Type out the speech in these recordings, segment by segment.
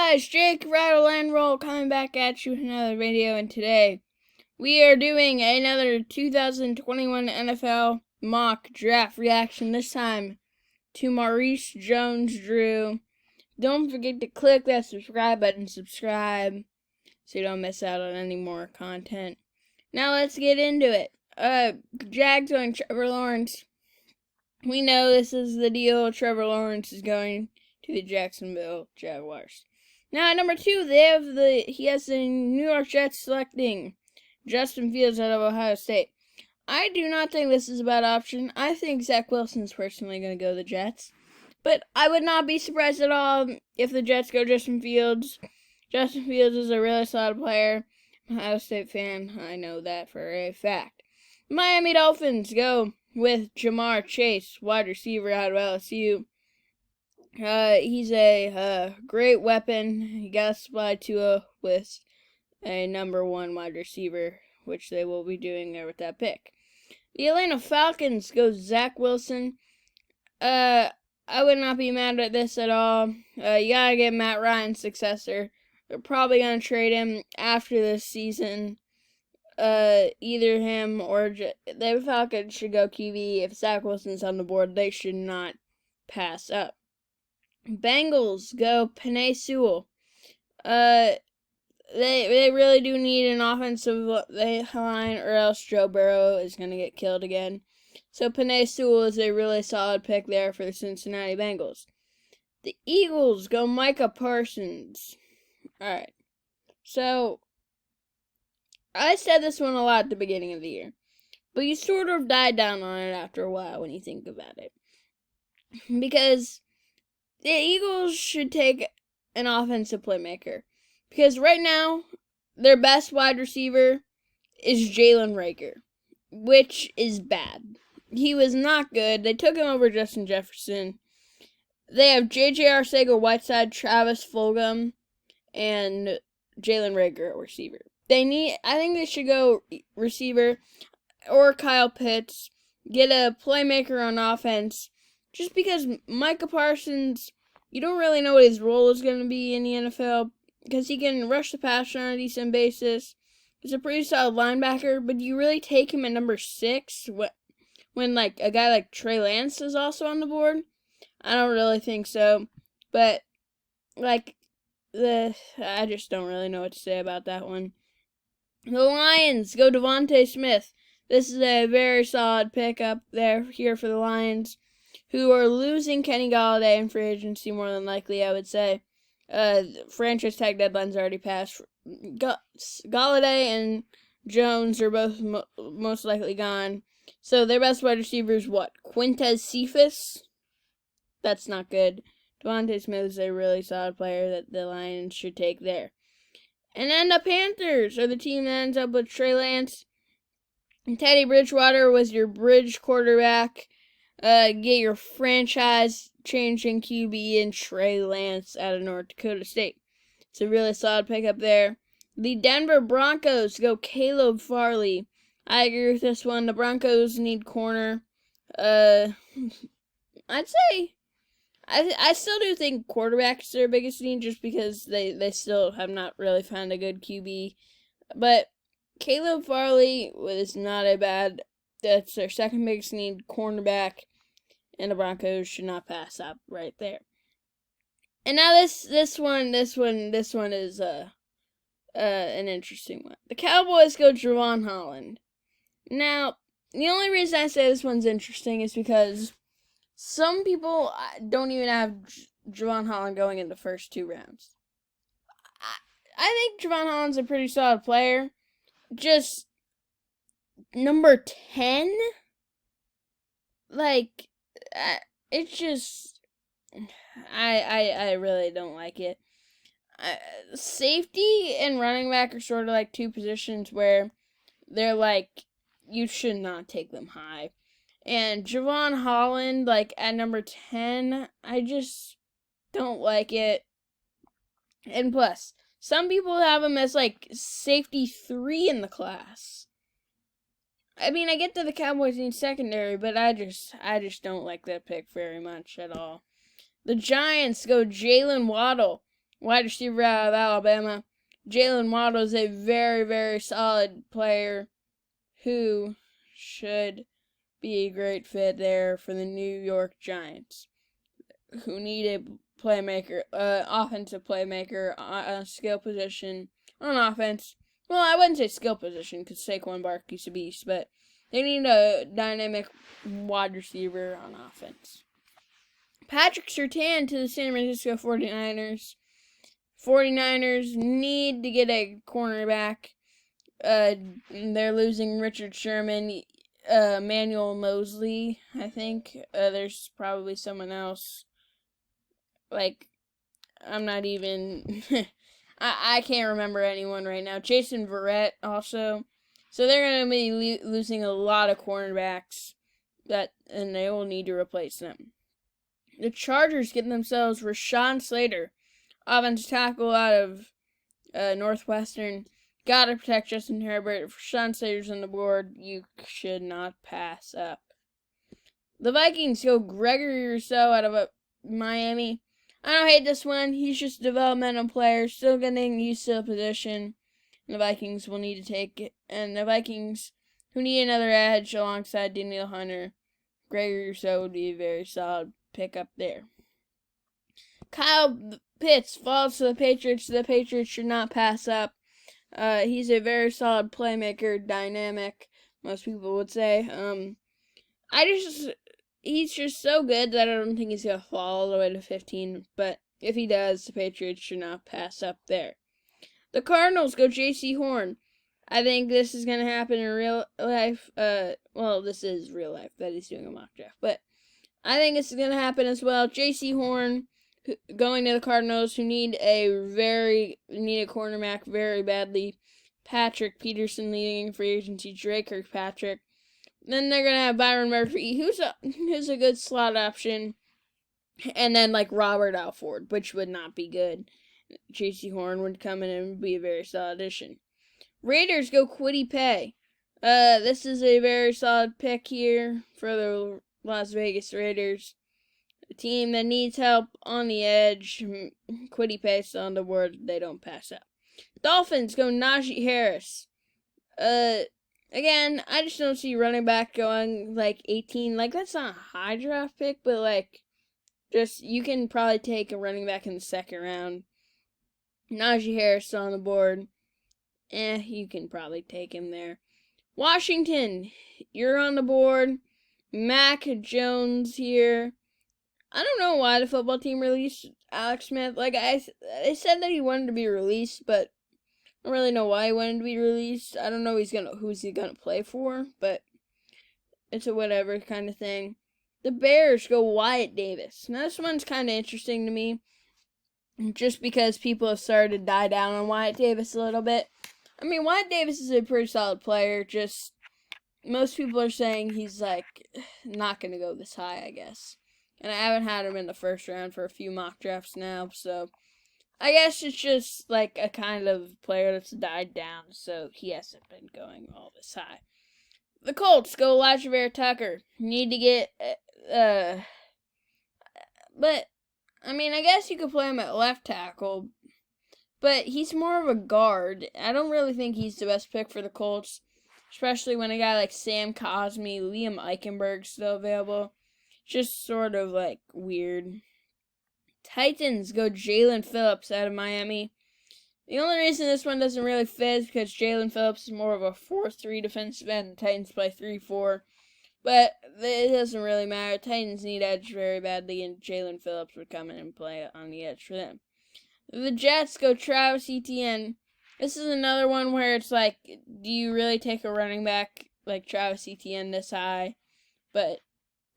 guys, Jake Rattle and Roll coming back at you with another video, and today we are doing another 2021 NFL mock draft reaction, this time to Maurice Jones-Drew. Don't forget to click that subscribe button, subscribe, so you don't miss out on any more content. Now let's get into it. Jags going Trevor Lawrence. We know this is the deal. Trevor Lawrence is going to the Jacksonville Jaguars. Now at number 2, he has the New York Jets selecting Justin Fields out of Ohio State. I do not think this is a bad option. I think Zach Wilson's personally going to go to the Jets. But I would not be surprised at all if the Jets go Justin Fields. Justin Fields is a really solid player. I'm an Ohio State fan. I know that for a fact. Miami Dolphins go with Jamar Chase, wide receiver out of LSU. He's a great weapon. He got supplied to with a number 1 wide receiver, which they will be doing there with that pick. The Atlanta Falcons go Zach Wilson. I would not be mad at this at all. You gotta get Matt Ryan's successor. They're probably gonna trade him after this season. Either him or the Falcons should go QB. If Zach Wilson's on the board, they should not pass up. Bengals go Penei Sewell. They really do need an offensive line, or else Joe Burrow is going to get killed again. So Penei Sewell is a really solid pick there for the Cincinnati Bengals. The Eagles go Micah Parsons. Alright, so I said this one a lot at the beginning of the year, but you sort of died down on it after a while when you think about it. Because the Eagles should take an offensive playmaker. Because right now, their best wide receiver is Jaylen Rager, which is bad. He was not good. They took him over Justin Jefferson. They have J.J. Arcega-Whiteside, Travis Fulgham, and Jaylen Rager at receiver. I think they should go receiver or Kyle Pitts, get a playmaker on offense, just because Micah Parsons, you don't really know what his role is going to be in the NFL, because he can rush the passer on a decent basis. He's a pretty solid linebacker, but do you really take him at number 6 when like a guy like Trey Lance is also on the board? I don't really think so, but I just don't really know what to say about that one. The Lions go Devontae Smith. This is a very solid pickup here for the Lions, who are losing Kenny Golladay in free agency more than likely, I would say. Franchise tag deadline's already passed. Golladay and Jones are both most likely gone. So their best wide receiver is what? Quintez Cephas? That's not good. Devontae Smith is a really solid player that the Lions should take there. And then the Panthers are the team that ends up with Trey Lance. Teddy Bridgewater was your bridge quarterback. Get your franchise-changing QB in Trey Lance out of North Dakota State. It's a really solid pickup there. The Denver Broncos go Caleb Farley. I agree with this one. The Broncos need corner. I'd say I still do think quarterback's their biggest need, just because they still have not really found a good QB. But Caleb Farley is not a bad. That's their second biggest need, cornerback, and the Broncos should not pass up right there. And now this one is an interesting one. The Cowboys go Javon Holland. Now, the only reason I say this one's interesting is because some people don't even have Javon Holland going in the first 2 rounds. I think Javon Holland's a pretty solid player. Just number 10? It's just, I really don't like it. Safety and running back are sort of like 2 positions where they're like, you should not take them high. And Javon Holland, at number 10, I just don't like it. And plus, some people have him as, safety 3 in the class. I mean, I get that the Cowboys need secondary, but I just don't like that pick very much at all. The Giants go Jaylen Waddle. wide receiver out of Alabama. Jaylen Waddle is a very, very solid player who should be a great fit there for the New York Giants, who need a playmaker, offensive playmaker, a skill position on offense. Well, I wouldn't say skill position because Saquon Barkley's a beast, but they need a dynamic wide receiver on offense. Patrick Surtain to the San Francisco 49ers. 49ers need to get a cornerback. They're losing Richard Sherman, Manuel Mosley, I think. There's probably someone else. I'm not even... I can't remember anyone right now. Jason Verrett also. So they're going to be losing a lot of cornerbacks, and they will need to replace them. The Chargers get themselves Rashawn Slater, offensive tackle out of Northwestern. Gotta protect Justin Herbert. If Rashawn Slater's on the board, you should not pass up. The Vikings go Gregory Rousseau out of Miami. I don't hate this one. He's just a developmental player, still getting used to the position. And the Vikings will need to take it. And the Vikings, who need another edge alongside Daniel Hunter, Gregory Rousseau would be a very solid pickup there. Kyle Pitts falls to the Patriots. The Patriots should not pass up. He's a very solid playmaker, dynamic, most people would say. He's just so good that I don't think he's going to fall all the way to 15. But if he does, the Patriots should not pass up there. The Cardinals go J.C. Horn. I think this is going to happen in real life. This is real life that he's doing a mock draft. But I think this is going to happen as well. J.C. Horn going to the Cardinals, who need a cornerback very badly. Patrick Peterson leading free agency. Drake Kirkpatrick. Then they're going to have Byron Murphy, who's a good slot option. And then, Robert Alford, which would not be good. J.C. Horn would come in and be a very solid addition. Raiders go Kwity Paye. This is a very solid pick here for the Las Vegas Raiders. A team that needs help on the edge. Kwity Paye still on the board. They don't pass up. Dolphins go Najee Harris. Again, I just don't see running back going 18. That's not a high draft pick, but you can probably take a running back in the second round. Najee Harris still on the board. You can probably take him there. Washington, you're on the board. Mac Jones here. I don't know why the football team released Alex Smith. They said that he wanted to be released, but I don't really know why he wanted to be released. I don't know who's he gonna play for, but it's a whatever kind of thing. The Bears go Wyatt Davis. Now this one's kind of interesting to me, just because people have started to die down on Wyatt Davis a little bit. I mean, Wyatt Davis is a pretty solid player. Just most people are saying he's not gonna go this high, I guess. And I haven't had him in the first round for a few mock drafts now, so I guess it's just a kind of player that's died down, so he hasn't been going all this high. The Colts go Elijah Vera Tucker. Need to get, but, I mean, I guess you could play him at left tackle, but he's more of a guard. I don't really think he's the best pick for the Colts, especially when a guy like Sam Cosmi, Liam Eichenberg's still available. Just sort of weird. Titans go Jaylen Phillips out of Miami. The only reason this one doesn't really fit is because Jaylen Phillips is more of a 4-3 defensive end. The Titans play 3-4. But it doesn't really matter. Titans need edge very badly, and Jaylen Phillips would come in and play on the edge for them. The Jets go Travis Etienne. This is another one where it's do you really take a running back like Travis Etienne this high? But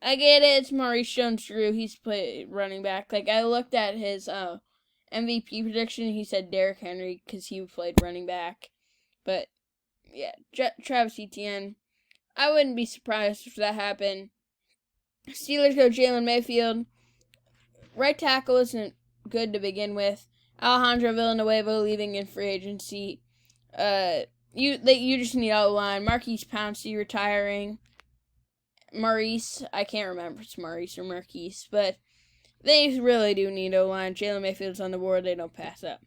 I get it. It's Maurice Jones-Drew. He's played running back. I looked at his MVP prediction. He said Derrick Henry because he played running back. But, yeah, Travis Etienne. I wouldn't be surprised if that happened. Steelers go Jalen Mayfield. Right tackle isn't good to begin with. Alejandro Villanueva leaving in free agency. You just need outline. Marquise Pouncey retiring. Maurice, I can't remember if it's Maurice or Marquise, but They really do need O-line. Jaylen Mayfield's on the board. They don't pass up.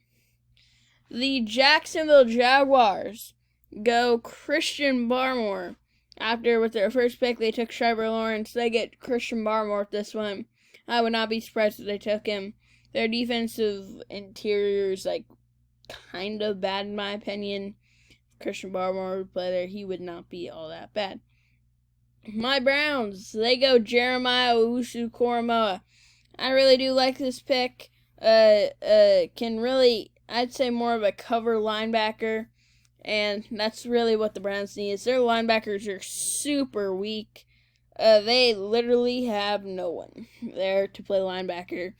The Jacksonville Jaguars go Christian Barmore. After, with their first pick, they took Trevor Lawrence. They get Christian Barmore with this one. I would not be surprised if they took him. Their defensive interior is, kind of bad in my opinion. If Christian Barmore would play there, he would not be all that bad. My Browns, they go Jeremiah Owusu-Koramoah. I really do like this pick. Can really, I'd say, more of a cover linebacker. And that's really what the Browns need. Their linebackers are super weak. They literally have no one there to play linebacker.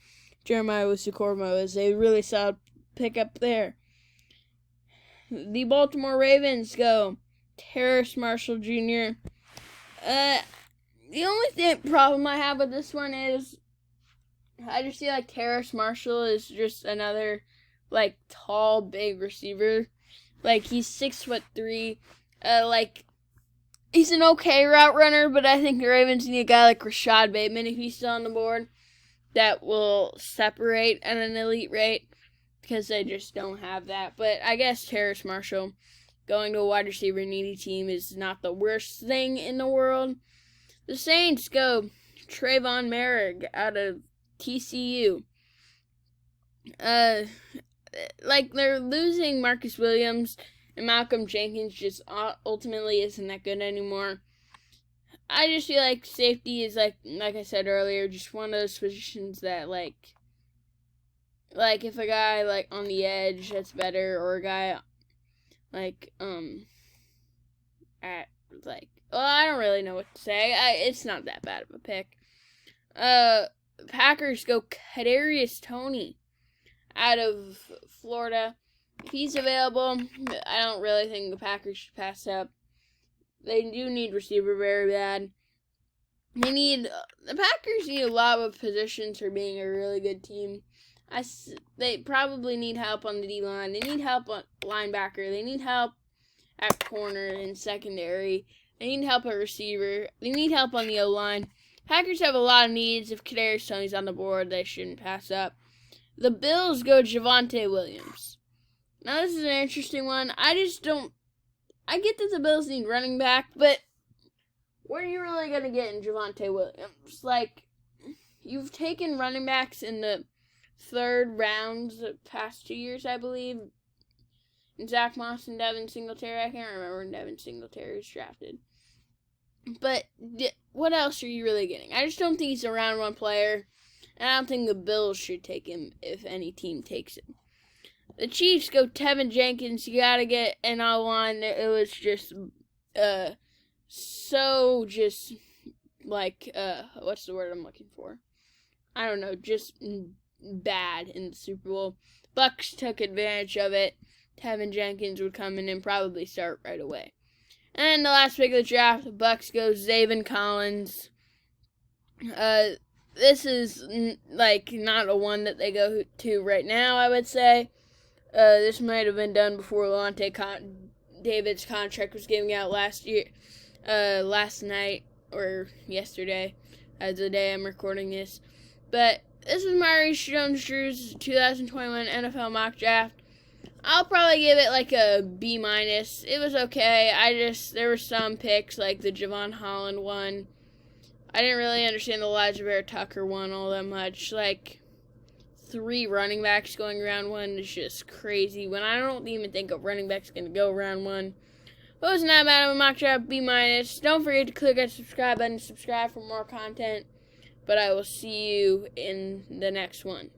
Jeremiah Owusu-Koramoah is a really solid pickup there. The Baltimore Ravens go Terrace Marshall Jr. The only problem I have with this one is I just feel like Terrace Marshall is just another, tall, big receiver. He's 6'3". He's an okay route runner, but I think the Ravens need a guy like Rashad Bateman, if he's still on the board, that will separate at an elite rate, because they just don't have that. But I guess Terrace Marshall going to a wide receiver needy team is not the worst thing in the world. The Saints go Trayvon Merrick out of TCU. They're losing Marcus Williams, and Malcolm Jenkins just ultimately isn't that good anymore. I just feel like safety is, like I said earlier, just one of those positions that, if a guy, on the edge, that's better, or a guy, I don't really know what to say. It's not that bad of a pick. Packers go Kadarius Toney out of Florida. If he's available, I don't really think the Packers should pass up. They do need receiver very bad. The Packers need a lot of positions for being a really good team. They probably need help on the D-line. They need help on linebacker. They need help at corner and secondary. They need help at receiver. They need help on the O-line. Packers have a lot of needs. If Kadarius Toney's on the board, they shouldn't pass up. The Bills go Javonte Williams. Now, this is an interesting one. I get that the Bills need running back, but what are you really going to get in Javonte Williams? You've taken running backs in the third rounds the past 2 years, I believe. And Zach Moss and Devin Singletary. I can't remember when Devin Singletary was drafted. But what else are you really getting? I just don't think he's a round one player. And I don't think the Bills should take him if any team takes him. The Chiefs go Tevin Jenkins. You got to get an O-line. It was just what's the word I'm looking for? I don't know, just bad in the Super Bowl. Bucks took advantage of it. Tevin Jenkins would come in and probably start right away. And the last pick of the draft, the Bucks go Zaven Collins. This is, not a one that they go to right now, I would say. This might have been done before David's contract was giving out last night, or yesterday, as the day I'm recording this. But this is Maurice Jones-Drew's 2021 NFL mock draft. I'll probably give it a B-. It was okay. There were some picks, like the Javon Holland one. I didn't really understand the Elijah Bear Tucker one all that much. 3 running backs going round 1 is just crazy. When I don't even think a running back's going to go round 1. But it wasn't that bad of a mock draft, B-. Don't forget to click that subscribe button to subscribe for more content. But I will see you in the next one.